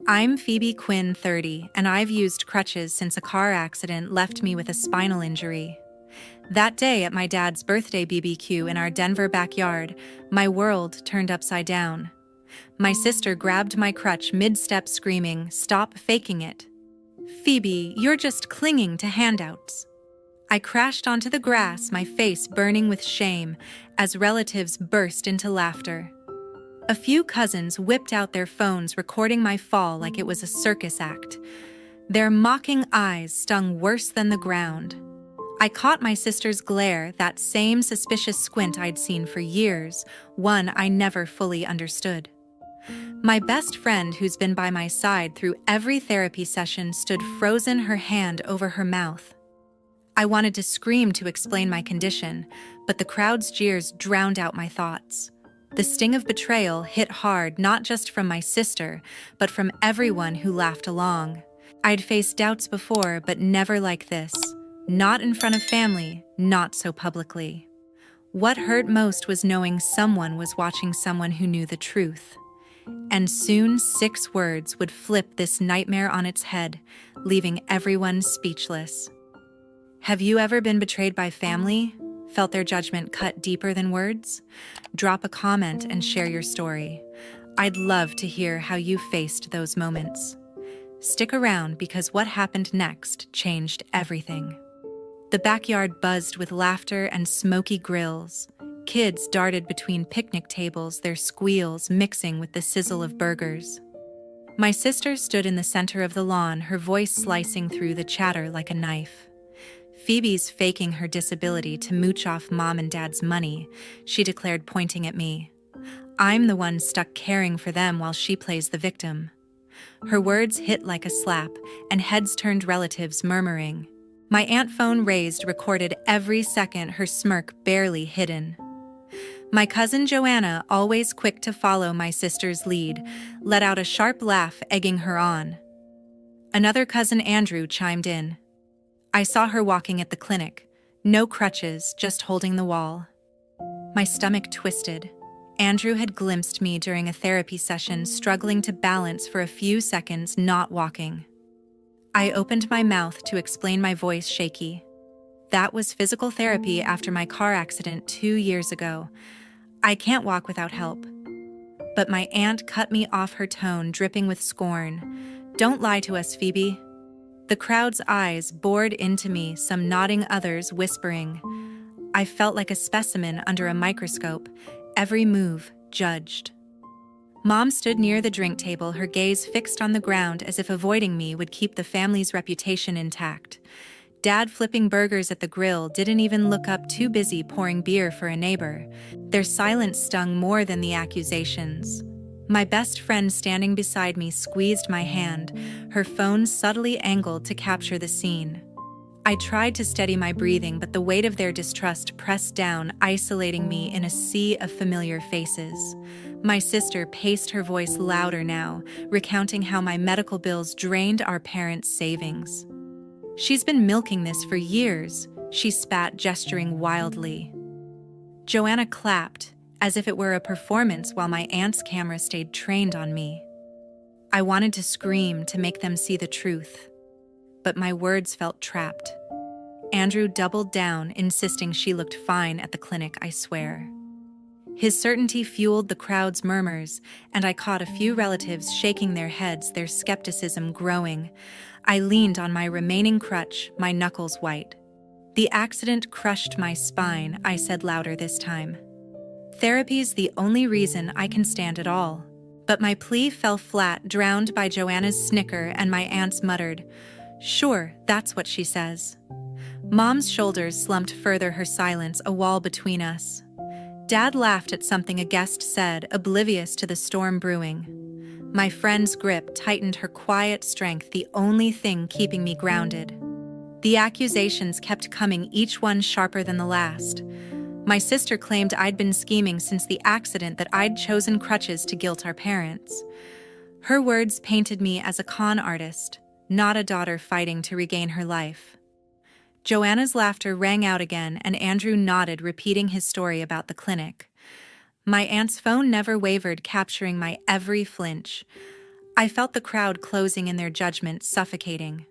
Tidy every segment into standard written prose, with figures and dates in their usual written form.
I'm Phoebe Quinn, 30, and I've used crutches since a car accident left me with a spinal injury. That day at my dad's birthday BBQ in our Denver backyard, my world turned upside down. My sister grabbed my crutch mid-step screaming, "Stop faking it. Phoebe, you're just clinging to handouts." I crashed onto the grass, my face burning with shame, as relatives burst into laughter. A few cousins whipped out their phones recording my fall like it was a circus act. Their mocking eyes stung worse than the ground. I caught my sister's glare, that same suspicious squint I'd seen for years, one I never fully understood. My best friend, who's been by my side through every therapy session, stood frozen, her hand over her mouth. I wanted to scream to explain my condition, but the crowd's jeers drowned out my thoughts. The sting of betrayal hit hard, not just from my sister, but from everyone who laughed along. I'd faced doubts before, but never like this. Not in front of family, not so publicly. What hurt most was knowing someone was watching someone who knew the truth. And soon 6 words would flip this nightmare on its head, leaving everyone speechless. Have you ever been betrayed by family? Felt their judgment cut deeper than words? Drop a comment and share your story. I'd love to hear how you faced those moments. Stick around, because what happened next changed everything. The backyard buzzed with laughter and smoky grills. Kids darted between picnic tables, their squeals mixing with the sizzle of burgers. My sister stood in the center of the lawn, her voice slicing through the chatter like a knife. "Phoebe's faking her disability to mooch off mom and dad's money," she declared, pointing at me. "I'm the one stuck caring for them while she plays the victim." Her words hit like a slap, and heads turned, relatives murmuring. My aunt phone raised, recorded every second, her smirk barely hidden. My cousin Joanna, always quick to follow my sister's lead, let out a sharp laugh, egging her on. Another cousin, Andrew, chimed in. "I saw her walking at the clinic. No crutches, just holding the wall." My stomach twisted. Andrew had glimpsed me during a therapy session, struggling to balance for a few seconds, not walking. I opened my mouth to explain, my voice shaky. "That was physical therapy after my car accident 2 years ago. I can't walk without help." But my aunt cut me off, her tone dripping with scorn. "Don't lie to us, Phoebe." The crowd's eyes bored into me, some nodding, others whispering. I felt like a specimen under a microscope, every move judged. Mom stood near the drink table, her gaze fixed on the ground, as if avoiding me would keep the family's reputation intact. Dad, flipping burgers at the grill, didn't even look up, too busy pouring beer for a neighbor. Their silence stung more than the accusations. My best friend, standing beside me, squeezed my hand, her phone subtly angled to capture the scene. I tried to steady my breathing, but the weight of their distrust pressed down, isolating me in a sea of familiar faces. My sister paced, her voice louder now, recounting how my medical bills drained our parents' savings. "She's been milking this for years," she spat, gesturing wildly. Joanna clapped, as if it were a performance, while my aunt's camera stayed trained on me. I wanted to scream to make them see the truth, but my words felt trapped. Andrew doubled down, insisting she looked fine at the clinic, I swear. His certainty fueled the crowd's murmurs, and I caught a few relatives shaking their heads, their skepticism growing. I leaned on my remaining crutch, my knuckles white. "The accident crushed my spine," I said louder this time. "Therapy's the only reason I can stand at all." But my plea fell flat, drowned by Joanna's snicker and my aunt's muttered, "Sure, that's what she says." Mom's shoulders slumped further, her silence a wall between us. Dad laughed at something a guest said, oblivious to the storm brewing. My friend's grip tightened, her quiet strength the only thing keeping me grounded. The accusations kept coming, each one sharper than the last. My sister claimed I'd been scheming since the accident, that I'd chosen crutches to guilt our parents. Her words painted me as a con artist, not a daughter fighting to regain her life. Joanna's laughter rang out again, and Andrew nodded, repeating his story about the clinic. My aunt's phone never wavered, capturing my every flinch. I felt the crowd closing in their judgment, suffocating.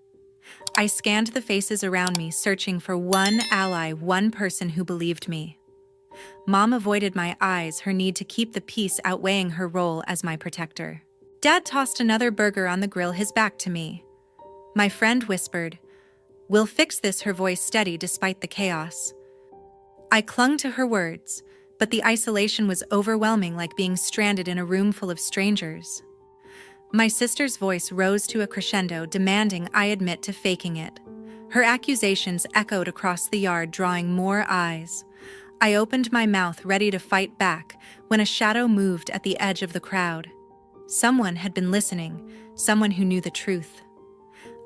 I scanned the faces around me, searching for one ally, one person who believed me. Mom avoided my eyes, her need to keep the peace outweighing her role as my protector. Dad tossed another burger on the grill, his back to me. My friend whispered, "We'll fix this," her voice steady despite the chaos. I clung to her words, but the isolation was overwhelming, like being stranded in a room full of strangers. My sister's voice rose to a crescendo, demanding I admit to faking it. Her accusations echoed across the yard, drawing more eyes. I opened my mouth, ready to fight back, when a shadow moved at the edge of the crowd. Someone had been listening, someone who knew the truth.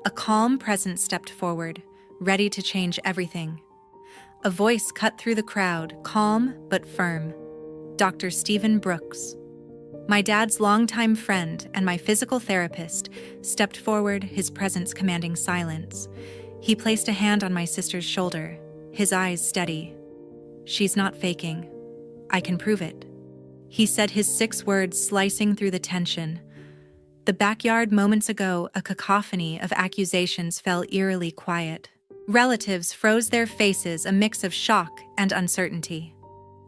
A calm presence stepped forward, ready to change everything. A voice cut through the crowd, calm but firm. Dr. Stephen Brooks. My dad's longtime friend and my physical therapist stepped forward, his presence commanding silence. He placed a hand on my sister's shoulder, his eyes steady. "She's not faking. I can prove it." He said, his 6 words slicing through the tension. The backyard moments ago, a cacophony of accusations, fell eerily quiet. Relatives froze their faces, a mix of shock and uncertainty.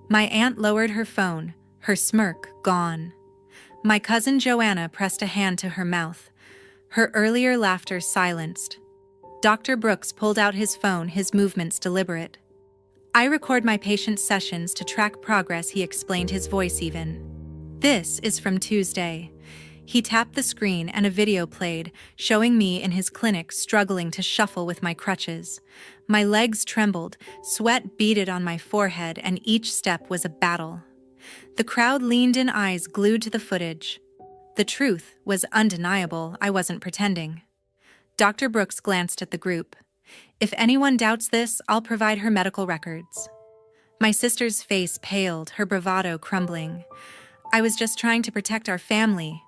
My aunt lowered her phone, her smirk gone. My cousin Joanna pressed a hand to her mouth, her earlier laughter silenced. Dr. Brooks pulled out his phone, his movements deliberate. "I record my patients' sessions to track progress," he explained, his voice even. "This is from Tuesday." He tapped the screen and a video played, showing me in his clinic struggling to shuffle with my crutches. My legs trembled, sweat beaded on my forehead, and each step was a battle. The crowd leaned in, eyes glued to the footage. The truth was undeniable, I wasn't pretending. Dr. Brooks glanced at the group. "If anyone doubts this, I'll provide her medical records." My sister's face paled, her bravado crumbling. "I was just trying to protect our family."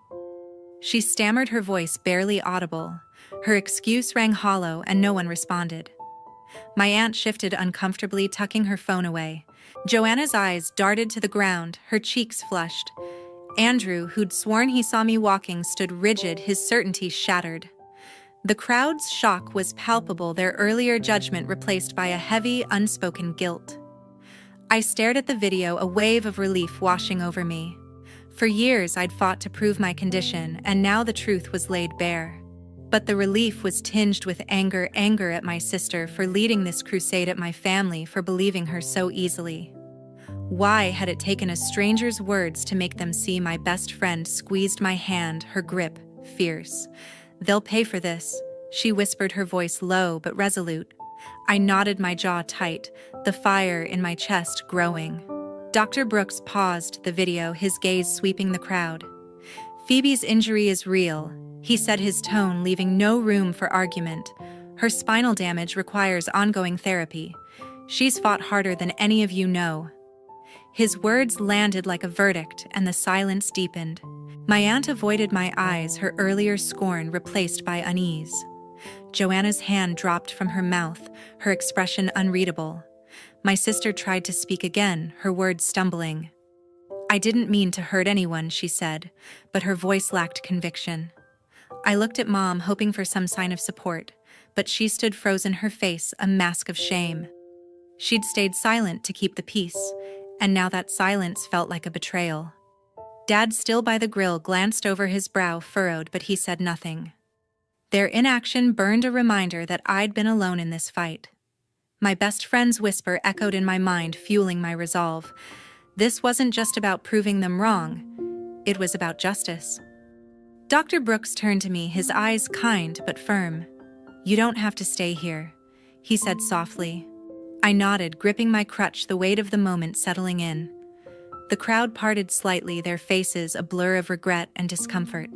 She stammered, her voice barely audible. Her excuse rang hollow and no one responded. My aunt shifted uncomfortably, tucking her phone away. Joanna's eyes darted to the ground, her cheeks flushed. Andrew, who'd sworn he saw me walking, stood rigid, his certainty shattered. The crowd's shock was palpable, their earlier judgment replaced by a heavy, unspoken guilt. I stared at the video, a wave of relief washing over me. For years I'd fought to prove my condition, and now the truth was laid bare. But the relief was tinged with anger at my sister for leading this crusade, at my family for believing her so easily. Why had it taken a stranger's words to make them see? My best friend squeezed my hand, her grip fierce. "They'll pay for this," she whispered, her voice low but resolute. I nodded, my jaw tight, the fire in my chest growing. Dr. Brooks paused the video, his gaze sweeping the crowd. "Phoebe's injury is real," he said, his tone leaving no room for argument. "Her spinal damage requires ongoing therapy. She's fought harder than any of you know." His words landed like a verdict, and the silence deepened. My aunt avoided my eyes, her earlier scorn replaced by unease. Joanna's hand dropped from her mouth, her expression unreadable. My sister tried to speak again, her words stumbling. "I didn't mean to hurt anyone," she said, but her voice lacked conviction. I looked at Mom, hoping for some sign of support, but she stood frozen, her face a mask of shame. She'd stayed silent to keep the peace, and now that silence felt like a betrayal. Dad, still by the grill, glanced over, his brow furrowed, but he said nothing. Their inaction burned a reminder that I'd been alone in this fight. My best friend's whisper echoed in my mind, fueling my resolve. This wasn't just about proving them wrong, it was about justice. Dr. Brooks turned to me, his eyes kind but firm. "You don't have to stay here," he said softly. I nodded, gripping my crutch, the weight of the moment settling in. The crowd parted slightly, their faces a blur of regret and discomfort.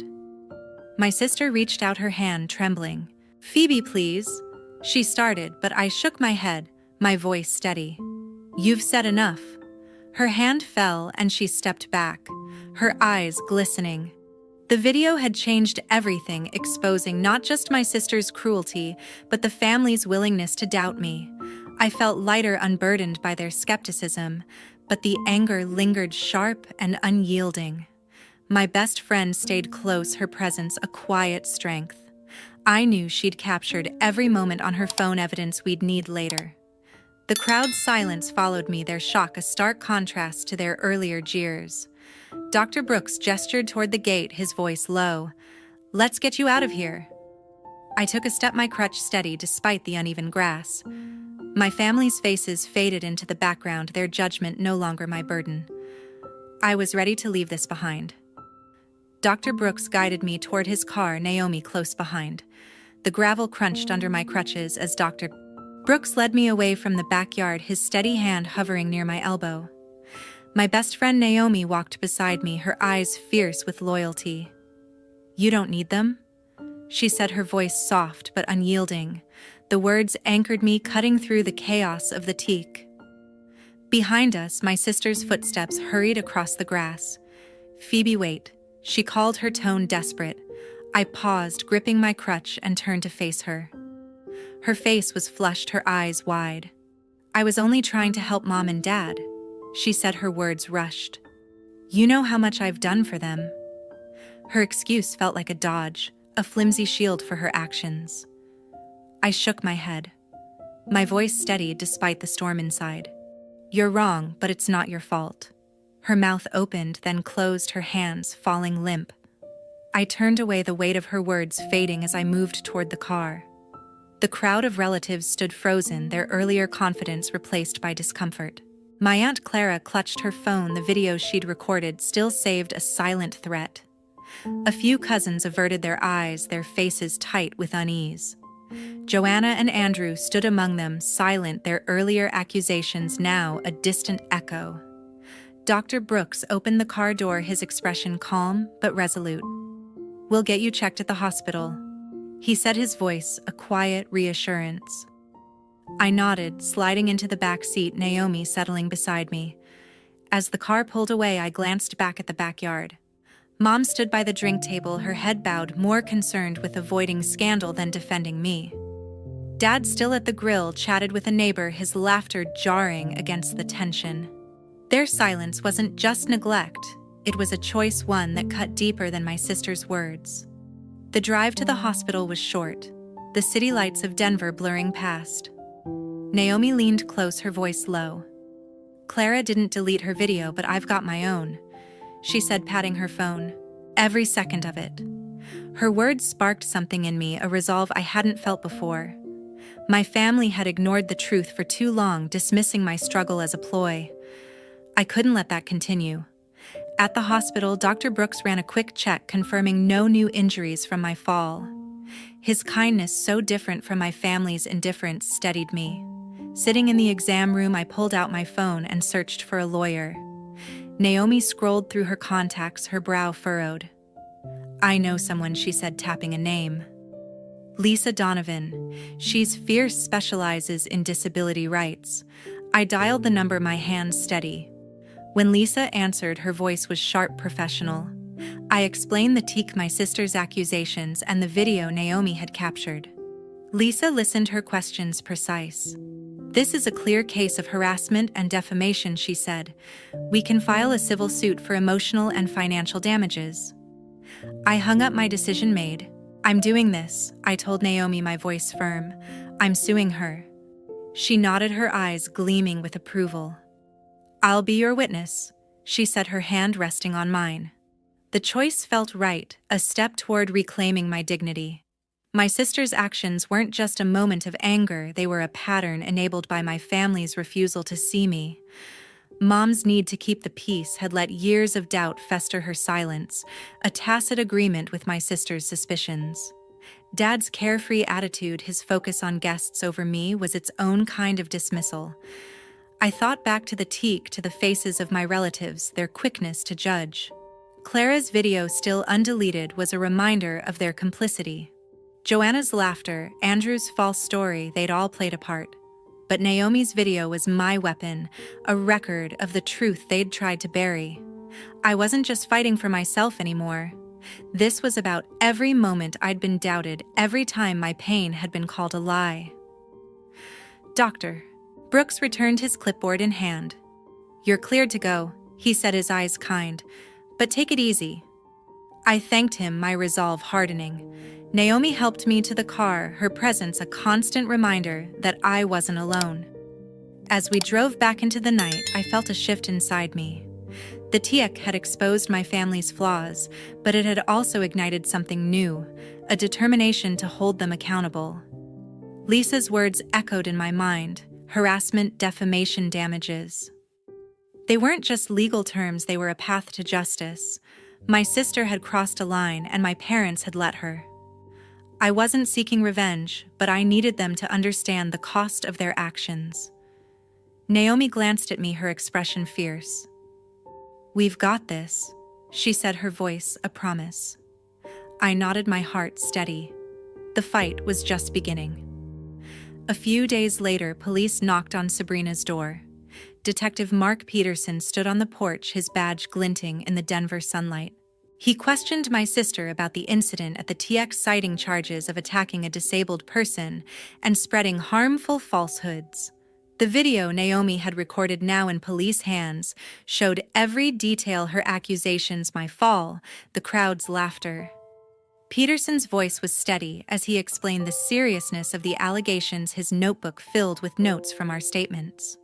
My sister reached out her hand, trembling. "Phoebe, please," she started, but I shook my head, my voice steady. "You've said enough." Her hand fell and she stepped back, her eyes glistening. The video had changed everything, exposing not just my sister's cruelty, but the family's willingness to doubt me. I felt lighter, unburdened by their skepticism, but the anger lingered, sharp and unyielding. My best friend stayed close, her presence a quiet strength. I knew she'd captured every moment on her phone, evidence we'd need later. The crowd's silence followed me, their shock a stark contrast to their earlier jeers. Dr. Brooks gestured toward the gate, his voice low. "Let's get you out of here." I took a step, my crutch steady despite the uneven grass. My family's faces faded into the background, their judgment no longer my burden. I was ready to leave this behind. Dr. Brooks guided me toward his car, Naomi close behind. The gravel crunched under my crutches as Dr. Brooks led me away from the backyard, his steady hand hovering near my elbow. My best friend Naomi walked beside me, her eyes fierce with loyalty. "You don't need them?" she said, her voice soft but unyielding. The words anchored me, cutting through the chaos of the tiệc. Behind us, my sister's footsteps hurried across the grass. "Phoebe, wait," she called, her tone desperate. I paused, gripping my crutch, and turned to face her. Her face was flushed, her eyes wide. "I was only trying to help Mom and Dad," she said, her words rushed. "You know how much I've done for them." Her excuse felt like a dodge, a flimsy shield for her actions. I shook my head. My voice steadied despite the storm inside. "You're wrong, but it's not your fault." Her mouth opened, then closed, her hands falling limp. I turned away, the weight of her words fading as I moved toward the car. The crowd of relatives stood frozen, their earlier confidence replaced by discomfort. My Aunt Clara clutched her phone, the video she'd recorded still saved a silent threat. A few cousins averted their eyes, their faces tight with unease. Joanna and Andrew stood among them, silent, their earlier accusations now a distant echo. Dr. Brooks opened the car door, his expression calm but resolute. "We'll get you checked at the hospital," he said, his voice a quiet reassurance. I nodded, sliding into the back seat, Naomi settling beside me. As the car pulled away, I glanced back at the backyard. Mom stood by the drink table, her head bowed, more concerned with avoiding scandal than defending me. Dad, still at the grill, chatted with a neighbor, his laughter jarring against the tension. Their silence wasn't just neglect, it was a choice, one that cut deeper than my sister's words. The drive to the hospital was short, the city lights of Denver blurring past. Naomi leaned close, her voice low. "Clara didn't delete her video, but I've got my own," she said, patting her phone. "Every second of it." Her words sparked something in me, a resolve I hadn't felt before. My family had ignored the truth for too long, dismissing my struggle as a ploy. I couldn't let that continue. At the hospital, Dr. Brooks ran a quick check, confirming no new injuries from my fall. His kindness, so different from my family's indifference, steadied me. Sitting in the exam room, I pulled out my phone and searched for a lawyer. Naomi scrolled through her contacts, her brow furrowed. "I know someone," she said, tapping a name. "Lisa Donovan. She's fierce, specializes in disability rights." I dialed the number, my hands steady. When Lisa answered, her voice was sharp, professional. I explained the tiệc, my sister's accusations, and the video Naomi had captured. Lisa listened, her questions precise. "This is a clear case of harassment and defamation," she said. "We can file a civil suit for emotional and financial damages." I hung up, my decision made. "I'm doing this," I told Naomi, my voice firm. "I'm suing her." She nodded, her eyes gleaming with approval. "I'll be your witness," she said, her hand resting on mine. The choice felt right, a step toward reclaiming my dignity. My sister's actions weren't just a moment of anger, they were a pattern enabled by my family's refusal to see me. Mom's need to keep the peace had let years of doubt fester her silence, a tacit agreement with my sister's suspicions. Dad's carefree attitude, his focus on guests over me, was its own kind of dismissal. I thought back to the tiệc, to the faces of my relatives, their quickness to judge. Clara's video, still undeleted, was a reminder of their complicity. Joanna's laughter, Andrew's false story, they'd all played a part. But Naomi's video was my weapon, a record of the truth they'd tried to bury. I wasn't just fighting for myself anymore. This was about every moment I'd been doubted, every time my pain had been called a lie. "Doctor." Brooks returned, his clipboard in hand. "You're cleared to go," he said, his eyes kind. "But take it easy. I thanked him, my resolve hardening. Naomi helped me to the car, her presence a constant reminder that I wasn't alone. As we drove back into the night, I felt a shift inside me. The tiệc had exposed my family's flaws, but it had also ignited something new, a determination to hold them accountable. Lisa's words echoed in my mind: harassment, defamation, damages. They weren't just legal terms, they were a path to justice. My sister had crossed a line, and my parents had let her. I wasn't seeking revenge, but I needed them to understand the cost of their actions. Naomi glanced at me, her expression fierce. "We've got this," she said, her voice a promise. I nodded, my heart steady. The fight was just beginning. A few days later, police knocked on Sabrina's door. Detective Mark Peterson stood on the porch, his badge glinting in the Denver sunlight. He questioned my sister about the incident at the tiệc, citing charges of attacking a disabled person and spreading harmful falsehoods. The video Naomi had recorded, now in police hands, showed every detail: her accusations, my fall, the crowd's laughter. Peterson's voice was steady as he explained the seriousness of the allegations, his notebook filled with notes from our statements.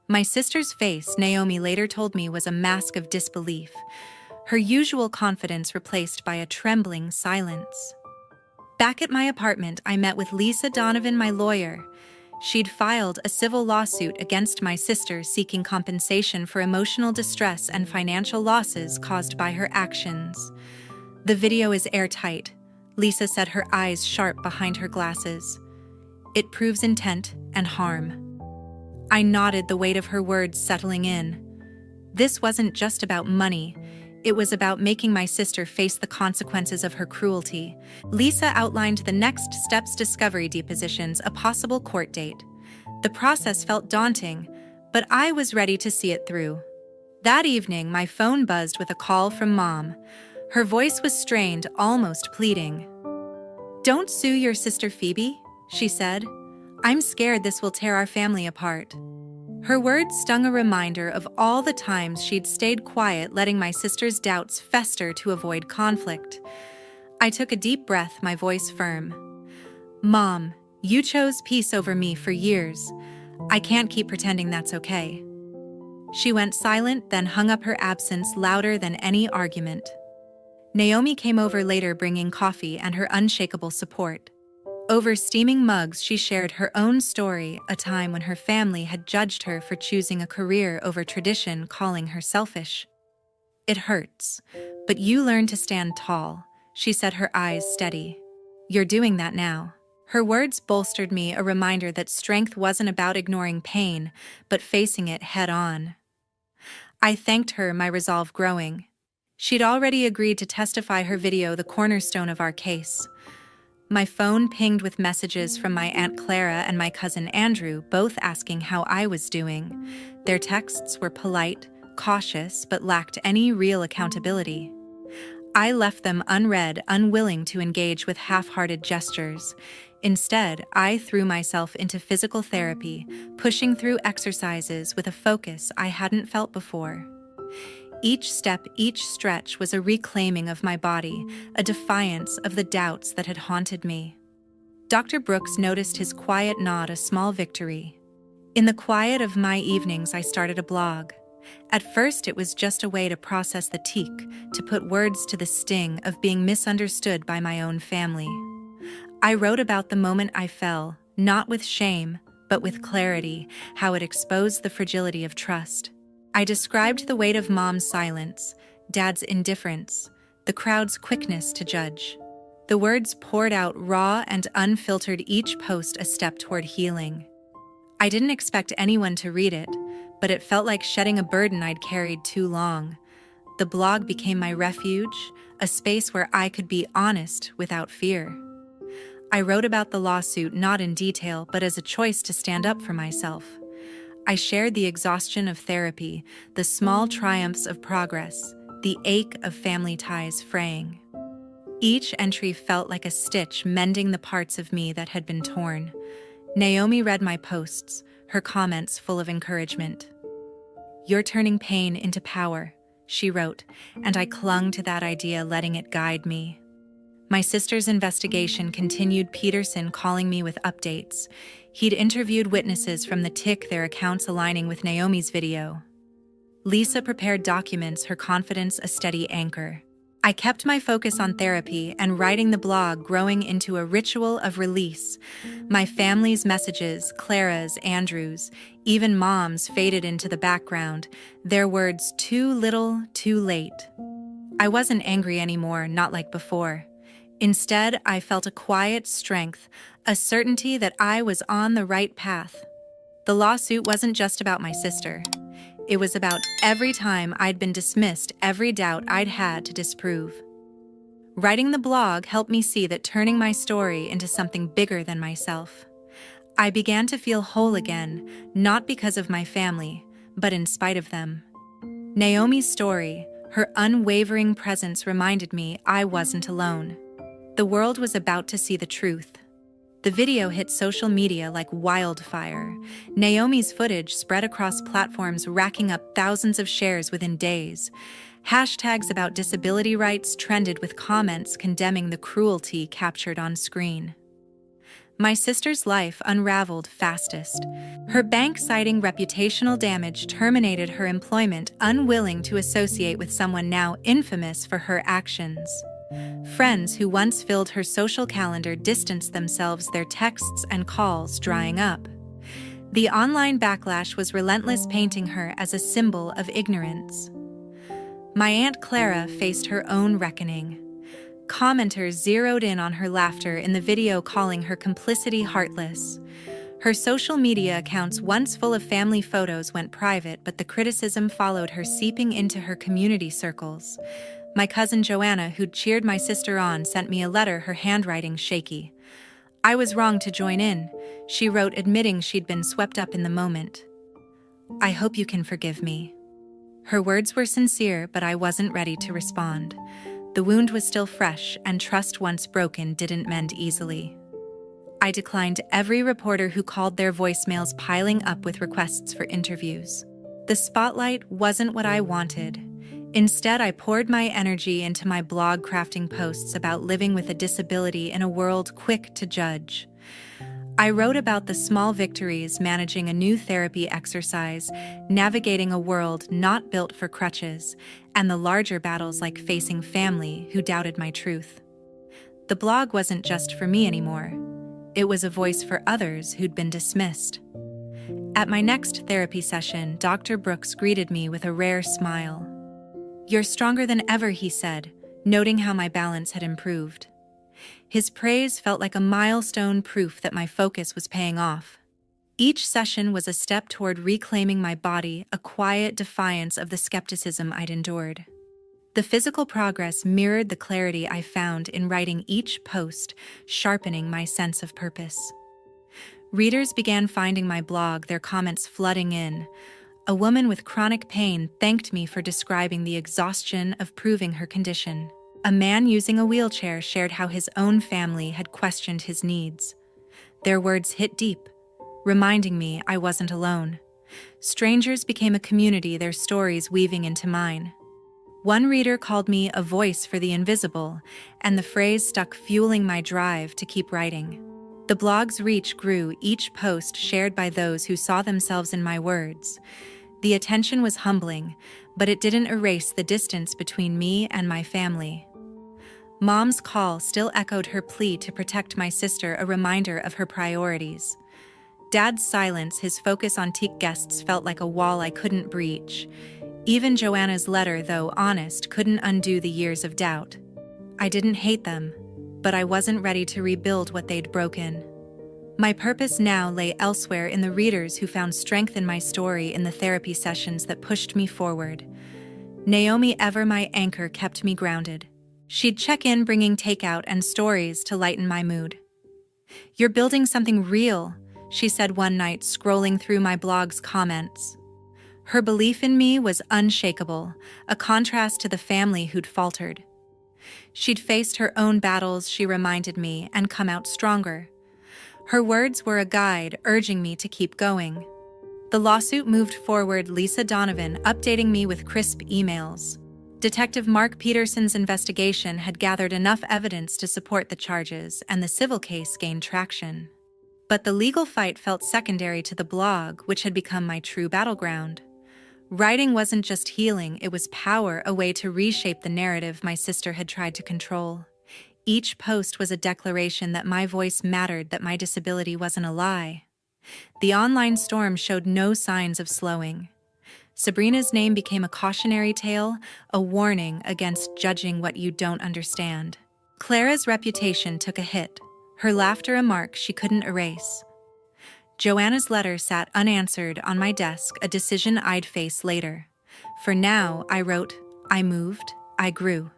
My sister's face, Naomi later told me, was a mask of disbelief, her usual confidence replaced by a trembling silence. Back at my apartment, I met with Lisa Donovan, my lawyer. She'd filed a civil lawsuit against my sister seeking compensation for emotional distress and financial losses caused by her actions. "The video is airtight," Lisa said, her eyes sharp behind her glasses. "It proves intent and harm." I nodded, the weight of her words settling in. This wasn't just about money. It was about making my sister face the consequences of her cruelty. Lisa outlined the next steps: discovery, depositions, a possible court date. The process felt daunting, but I was ready to see it through. That evening, my phone buzzed with a call from Mom. Her voice was strained, almost pleading. "Don't sue your sister Phoebe," she said. "I'm scared this will tear our family apart." Her words stung, a reminder of all the times she'd stayed quiet, letting my sister's doubts fester to avoid conflict. I took a deep breath, my voice firm. "Mom, you chose peace over me for years. I can't keep pretending that's okay." She went silent, then hung up, her absence louder than any argument. Naomi came over later, bringing coffee and her unshakable support. Over steaming mugs, she shared her own story, a time when her family had judged her for choosing a career over tradition, calling her selfish. "It hurts, but you learn to stand tall," she said, her eyes steady. "You're doing that now." Her words bolstered me, a reminder that strength wasn't about ignoring pain, but facing it head on. I thanked her, my resolve growing. She'd already agreed to testify, her video the cornerstone of our case. My phone pinged with messages from my Aunt Clara and my cousin Andrew, both asking how I was doing. Their texts were polite, cautious, but lacked any real accountability. I left them unread, unwilling to engage with half-hearted gestures. Instead, I threw myself into physical therapy, pushing through exercises with a focus I hadn't felt before. Each step, each stretch was a reclaiming of my body, a defiance of the doubts that had haunted me. Dr. Brooks noticed, his quiet nod a small victory. In the quiet of my evenings, I started a blog. At first, it was just a way to process the tiệc, to put words to the sting of being misunderstood by my own family. I wrote about the moment I fell, not with shame, but with clarity, how it exposed the fragility of trust. I described the weight of Mom's silence, Dad's indifference, the crowd's quickness to judge. The words poured out raw and unfiltered, each post a step toward healing. I didn't expect anyone to read it, but it felt like shedding a burden I'd carried too long. The blog became my refuge, a space where I could be honest without fear. I wrote about the lawsuit, not in detail, but as a choice to stand up for myself. I shared the exhaustion of therapy, the small triumphs of progress, the ache of family ties fraying. Each entry felt like a stitch mending the parts of me that had been torn. Naomi read my posts, her comments full of encouragement. "You're turning pain into power," she wrote, and I clung to that idea, letting it guide me. My sister's investigation continued, Peterson calling me with updates. He'd interviewed witnesses from the tiệc, their accounts aligning with Naomi's video. Lisa prepared documents, her confidence a steady anchor. I kept my focus on therapy and writing the blog, growing into a ritual of release. My family's messages, Clara's, Andrew's, even Mom's, faded into the background, their words too little, too late. I wasn't angry anymore, not like before. Instead, I felt a quiet strength, a certainty that I was on the right path. The lawsuit wasn't just about my sister. It was about every time I'd been dismissed, every doubt I'd had to disprove. Writing the blog helped me see that turning my story into something bigger than myself. I began to feel whole again, not because of my family, but in spite of them. Naomi's story, her unwavering presence, reminded me I wasn't alone. The world was about to see the truth. The video hit social media like wildfire. Naomi's footage spread across platforms, racking up thousands of shares within days. Hashtags about disability rights trended, with comments condemning the cruelty captured on screen. My sister's life unraveled fastest. Her bank, citing reputational damage, terminated her employment, unwilling to associate with someone now infamous for her actions. Friends who once filled her social calendar distanced themselves, their texts and calls drying up. The online backlash was relentless, painting her as a symbol of ignorance. My Aunt Clara faced her own reckoning. Commenters zeroed in on her laughter in the video, calling her complicity heartless. Her social media accounts, once full of family photos, went private, but the criticism followed her, seeping into her community circles. My cousin Joanna, who'd cheered my sister on, sent me a letter, her handwriting shaky. I was wrong to join in, she wrote, admitting she'd been swept up in the moment. I hope you can forgive me. Her words were sincere, but I wasn't ready to respond. The wound was still fresh, and trust once broken didn't mend easily. I declined every reporter who called, their voicemails piling up with requests for interviews. The spotlight wasn't what I wanted. Instead, I poured my energy into my blog, crafting posts about living with a disability in a world quick to judge. I wrote about the small victories, managing a new therapy exercise, navigating a world not built for crutches, and the larger battles like facing family who doubted my truth. The blog wasn't just for me anymore. It was a voice for others who'd been dismissed. At my next therapy session, Dr. Brooks greeted me with a rare smile. "You're stronger than ever," he said, noting how my balance had improved. His praise felt like a milestone, proof that my focus was paying off. Each session was a step toward reclaiming my body, a quiet defiance of the skepticism I'd endured. The physical progress mirrored the clarity I found in writing each post, sharpening my sense of purpose. Readers began finding my blog, their comments flooding in. A woman with chronic pain thanked me for describing the exhaustion of proving her condition. A man using a wheelchair shared how his own family had questioned his needs. Their words hit deep, reminding me I wasn't alone. Strangers became a community, their stories weaving into mine. One reader called me a voice for the invisible, and the phrase stuck, fueling my drive to keep writing. The blog's reach grew, each post shared by those who saw themselves in my words. The attention was humbling, but it didn't erase the distance between me and my family. Mom's call still echoed, her plea to protect my sister, a reminder of her priorities. Dad's silence, his focus on tiệc guests, felt like a wall I couldn't breach. Even Joanna's letter, though honest, couldn't undo the years of doubt. I didn't hate them, but I wasn't ready to rebuild what they'd broken. My purpose now lay elsewhere, in the readers who found strength in my story, in the therapy sessions that pushed me forward. Naomi, ever my anchor, kept me grounded. She'd check in, bringing takeout and stories to lighten my mood. "You're building something real," she said one night, scrolling through my blog's comments. Her belief in me was unshakable, a contrast to the family who'd faltered. She'd faced her own battles, she reminded me, and come out stronger. Her words were a guide, urging me to keep going. The lawsuit moved forward, Lisa Donovan updating me with crisp emails. Detective Mark Peterson's investigation had gathered enough evidence to support the charges, and the civil case gained traction. But the legal fight felt secondary to the blog, which had become my true battleground. Writing wasn't just healing, it was power, a way to reshape the narrative my sister had tried to control. Each post was a declaration that my voice mattered, that my disability wasn't a lie. The online storm showed no signs of slowing. Sabrina's name became a cautionary tale, a warning against judging what you don't understand. Clara's reputation took a hit, her laughter a mark she couldn't erase. Joanna's letter sat unanswered on my desk, a decision I'd face later. For now, I wrote, I moved, I grew.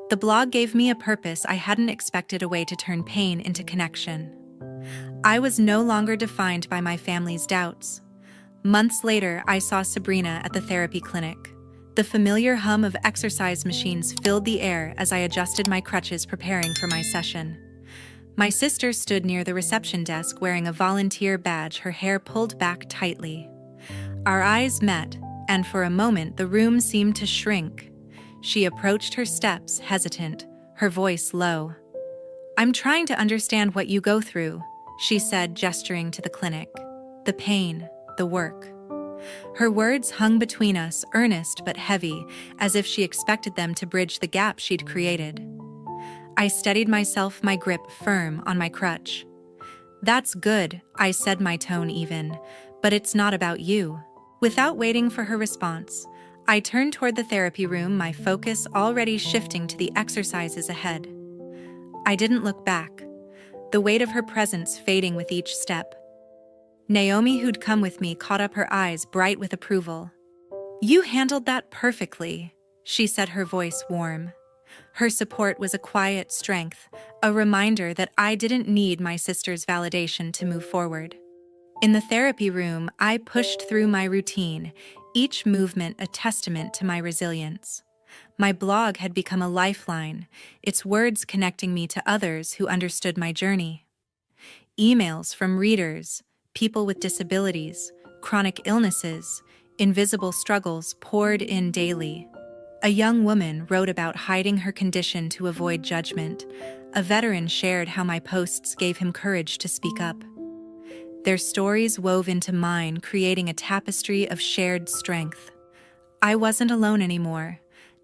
The blog gave me a purpose I hadn't expected, a way to turn pain into connection. I was no longer defined by my family's doubts. Months later, I saw Sabrina at the therapy clinic. The familiar hum of exercise machines filled the air as I adjusted my crutches, preparing for my session. My sister stood near the reception desk wearing a volunteer badge, her hair pulled back tightly. Our eyes met, and for a moment the room seemed to shrink. She approached her steps, hesitant, her voice low. "I'm trying to understand what you go through," she said, gesturing to the clinic. "The pain, the work." Her words hung between us, earnest but heavy, as if she expected them to bridge the gap she'd created. I steadied myself, my grip firm on my crutch. "That's good," I said, my tone even, "but it's not about you." Without waiting for her response, I turned toward the therapy room, my focus already shifting to the exercises ahead. I didn't look back, the weight of her presence fading with each step. Naomi, who'd come with me, caught up, her eyes bright with approval. "You handled that perfectly," she said, her voice warm. Her support was a quiet strength, a reminder that I didn't need my sister's validation to move forward. In the therapy room, I pushed through my routine, each movement a testament to my resilience. My blog had become a lifeline, its words connecting me to others who understood my journey. Emails from readers, people with disabilities, chronic illnesses, invisible struggles poured in daily. A young woman wrote about hiding her condition to avoid judgment. A veteran shared how my posts gave him courage to speak up. Their stories wove into mine, creating a tapestry of shared strength. I wasn't alone anymore,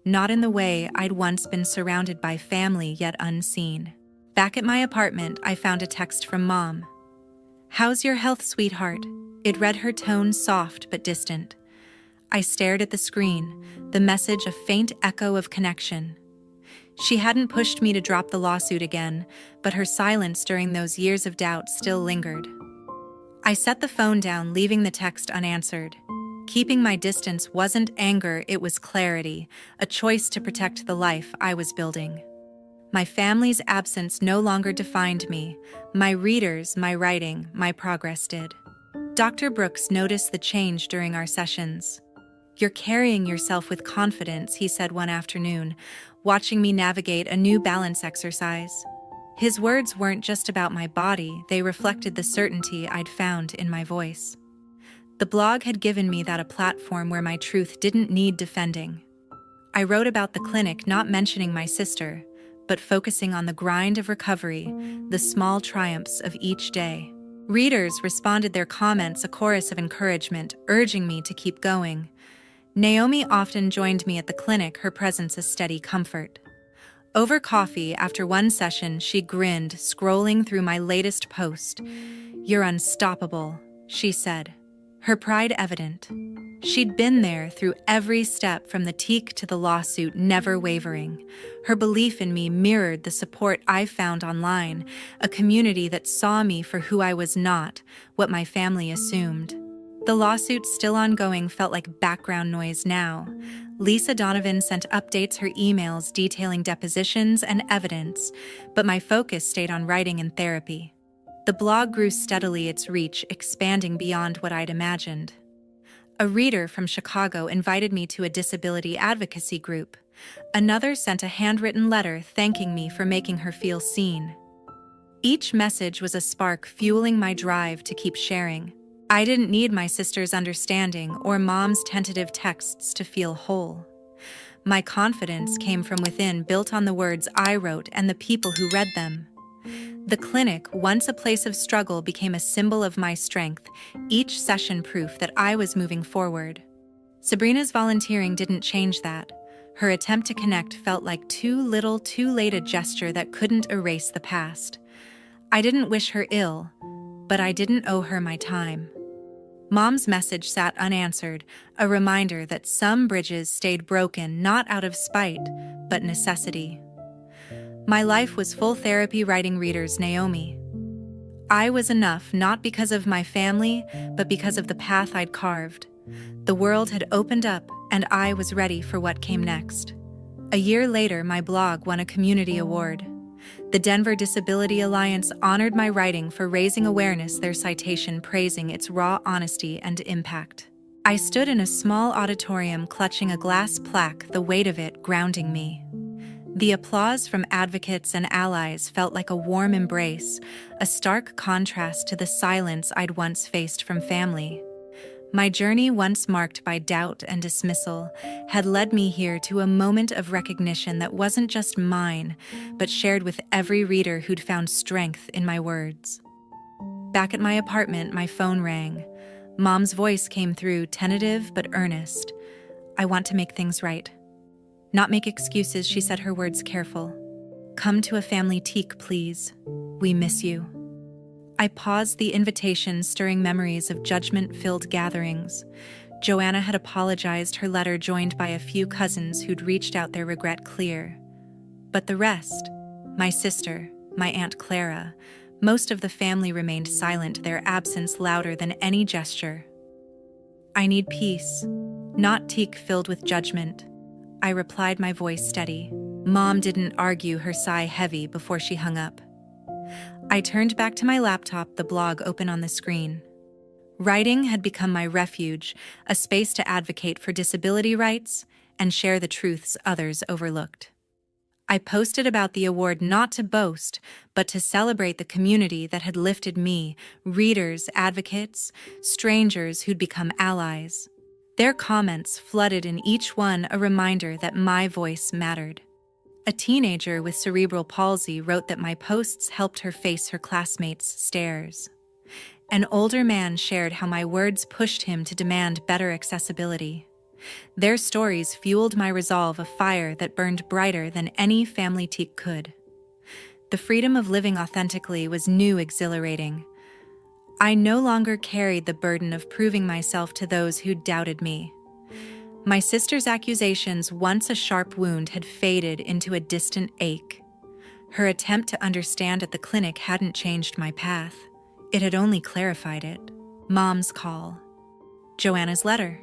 not in the way I'd once been, surrounded by family yet unseen. Back at my apartment, I found a text from Mom. "How's your health, sweetheart?" It read, her tone soft but distant. I stared at the screen, the message a faint echo of connection. She hadn't pushed me to drop the lawsuit again, but her silence during those years of doubt still lingered. I set the phone down, leaving the text unanswered. Keeping my distance wasn't anger, it was clarity, a choice to protect the life I was building. My family's absence no longer defined me. My readers, my writing, my progress did. Dr. Brooks noticed the change during our sessions. "You're carrying yourself with confidence," he said one afternoon, watching me navigate a new balance exercise. His words weren't just about my body, they reflected the certainty I'd found in my voice. The blog had given me a platform where my truth didn't need defending. I wrote about the clinic, not mentioning my sister, but focusing on the grind of recovery, the small triumphs of each day. Readers responded, their comments a chorus of encouragement, urging me to keep going. Naomi often joined me at the clinic, her presence a steady comfort. Over coffee, after one session, she grinned, scrolling through my latest post. "You're unstoppable," she said, her pride evident. She'd been there through every step, from the tiệc to the lawsuit, never wavering. Her belief in me mirrored the support I found online, a community that saw me for who I was, not what my family assumed. The lawsuit, still ongoing, felt like background noise now. Lisa Donovan sent updates, her emails detailing depositions and evidence, but my focus stayed on writing and therapy. The blog grew steadily, its reach expanding beyond what I'd imagined. A reader from Chicago invited me to a disability advocacy group. Another sent a handwritten letter thanking me for making her feel seen. Each message was a spark fueling my drive to keep sharing. I didn't need my sister's understanding or Mom's tentative texts to feel whole. My confidence came from within, built on the words I wrote and the people who read them. The clinic, once a place of struggle, became a symbol of my strength, each session proof that I was moving forward. Sabrina's volunteering didn't change that. Her attempt to connect felt like too little, too late, a gesture that couldn't erase the past. I didn't wish her ill, but I didn't owe her my time. Mom's message sat unanswered, a reminder that some bridges stayed broken not out of spite, but necessity. My life was full therapy writing readers, Naomi. I was enough not because of my family, but because of the path I'd carved. The world had opened up, and I was ready for what came next. A year later, my blog won a community award. The Denver Disability Alliance honored my writing for raising awareness, their citation praising its raw honesty and impact. I stood in a small auditorium clutching a glass plaque, the weight of it grounding me. The applause from advocates and allies felt like a warm embrace, a stark contrast to the silence I'd once faced from family. My journey, once marked by doubt and dismissal, had led me here to a moment of recognition that wasn't just mine, but shared with every reader who'd found strength in my words. Back at my apartment, my phone rang. Mom's voice came through, tentative but earnest. "I want to make things right." "Not make excuses," she said, her words careful. "Come to a family tiệc, please. We miss you." I paused, the invitation stirring memories of judgment-filled gatherings. Joanna had apologized, her letter joined by a few cousins who'd reached out, their regret clear. But the rest, my sister, my Aunt Clara, most of the family remained silent, their absence louder than any gesture. "I need peace, not tiệc filled with judgment," I replied, my voice steady. Mom didn't argue, her sigh heavy before she hung up. I turned back to my laptop, the blog open on the screen. Writing had become my refuge, a space to advocate for disability rights and share the truths others overlooked. I posted about the award not to boast, but to celebrate the community that had lifted me, readers, advocates, strangers who'd become allies. Their comments flooded, in each one a reminder that my voice mattered. A teenager with cerebral palsy wrote that my posts helped her face her classmates' stares. An older man shared how my words pushed him to demand better accessibility. Their stories fueled my resolve, a fire that burned brighter than any family tiệc could. The freedom of living authentically was new, exhilarating. I no longer carried the burden of proving myself to those who doubted me. My sister's accusations, once a sharp wound, had faded into a distant ache. Her attempt to understand at the clinic hadn't changed my path. It had only clarified it. Mom's call. Joanna's letter.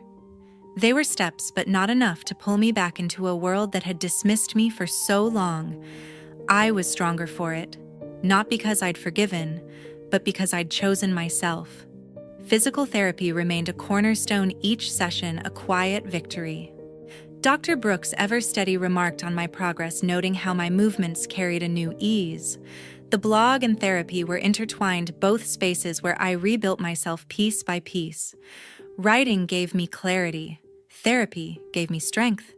They were steps, but not enough to pull me back into a world that had dismissed me for so long. I was stronger for it, not because I'd forgiven, but because I'd chosen myself. Physical therapy remained a cornerstone, each session a quiet victory. Dr. Brooks, ever steady, remarked on my progress, noting how my movements carried a new ease. The blog and therapy were intertwined, both spaces where I rebuilt myself piece by piece. Writing gave me clarity. Therapy gave me strength.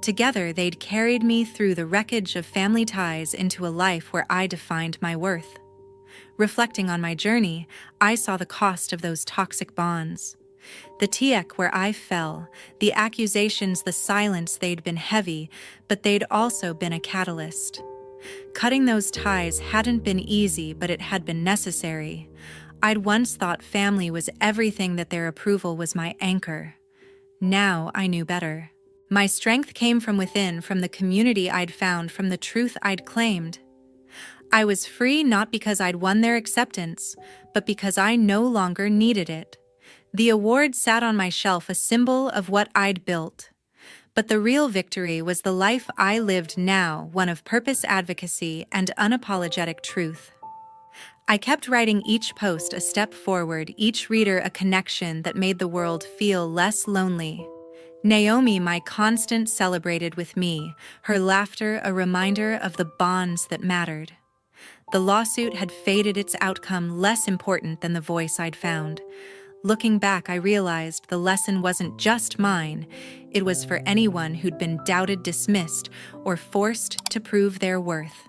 Together, they'd carried me through the wreckage of family ties into a life where I defined my worth. Reflecting on my journey, I saw the cost of those toxic bonds. The tiệc where I fell, the accusations, the silence, they'd been heavy, but they'd also been a catalyst. Cutting those ties hadn't been easy, but it had been necessary. I'd once thought family was everything, that their approval was my anchor. Now I knew better. My strength came from within, from the community I'd found, from the truth I'd claimed. I was free not because I'd won their acceptance, but because I no longer needed it. The award sat on my shelf, a symbol of what I'd built. But the real victory was the life I lived now, one of purpose, advocacy, and unapologetic truth. I kept writing, each post a step forward, each reader a connection that made the world feel less lonely. Naomi, my constant, celebrated with me, her laughter a reminder of the bonds that mattered. The lawsuit had faded, its outcome less important than the voice I'd found. Looking back, I realized the lesson wasn't just mine, it was for anyone who'd been doubted, dismissed, or forced to prove their worth.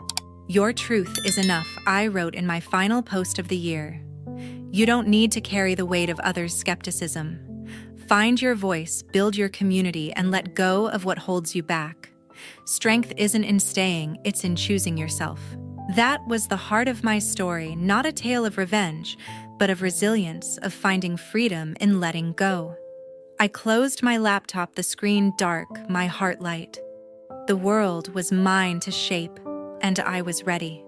"Your truth is enough," I wrote in my final post of the year. You don't need to carry the weight of others' skepticism. Find your voice, build your community, and let go of what holds you back. Strength isn't in staying, it's in choosing yourself. That was the heart of my story, not a tale of revenge, but of resilience, of finding freedom in letting go. I closed my laptop, the screen dark, my heart light. The world was mine to shape, and I was ready.